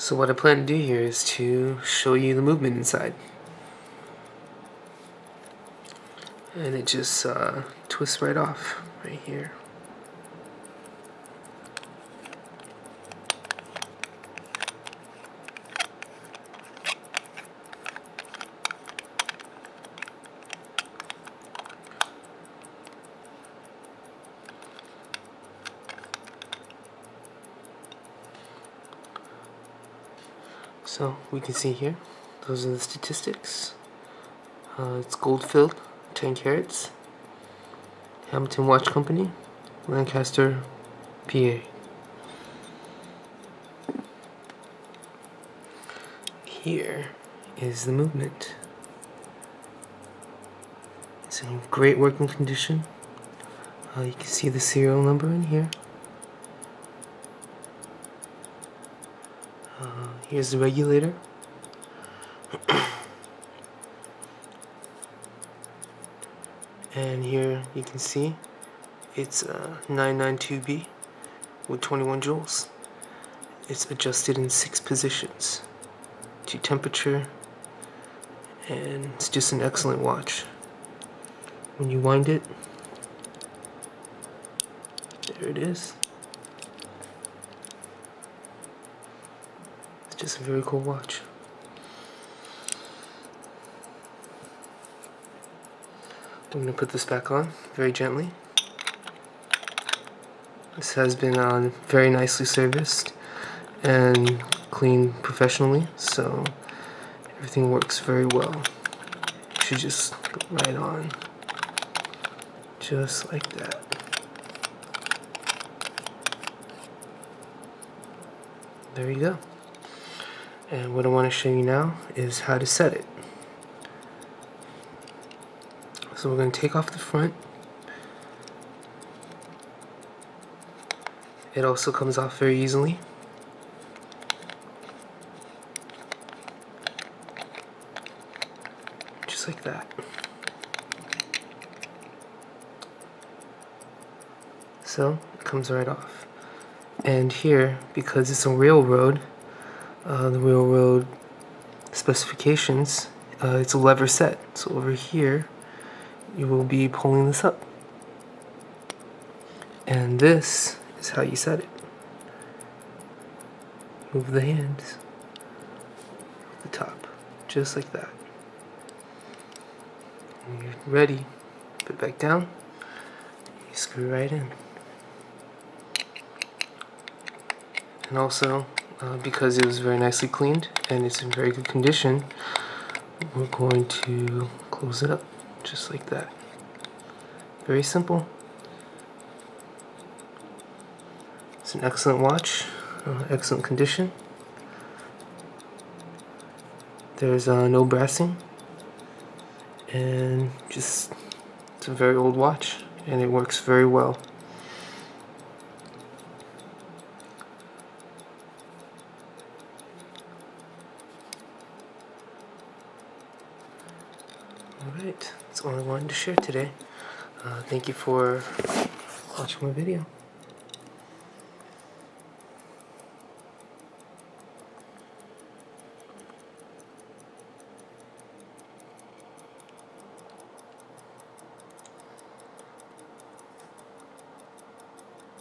So what I plan to do here is to show you the movement inside. And it just twists right off right here. So we can see here, those are the statistics. It's gold filled, 10 carats. Hamilton Watch Company, Lancaster, PA. Here is the movement. It's in great working condition. You can see the serial number in here. Here's the regulator. And here you can see it's 992B with 21 joules. It's adjusted in 6 positions to temperature, and it's just an excellent watch. When you wind it, there it is. It's just a very cool watch. I'm going to put this back on very gently. This has been very nicely serviced and cleaned professionally, so everything works very well. You should just go right on, just like that. There you go. And what I want to show you now is how to set it. So we're going to take off the front. It also comes off very easily. Just like that. So it comes right off. And here, because it's a railroad, the railroad specifications, it's a lever set. So over here, you will be pulling this up. And this is how you set it. Move the hands, the top, just like that. When you're ready, put it back down, you screw right in. And also, because it was very nicely cleaned and it's in very good condition, we're going to close it up just like that. Very simple. It's an excellent watch, excellent condition. There's no brassing, and just it's a very old watch and it works very well. Alright, that's all I wanted to share today. Thank you for watching my video.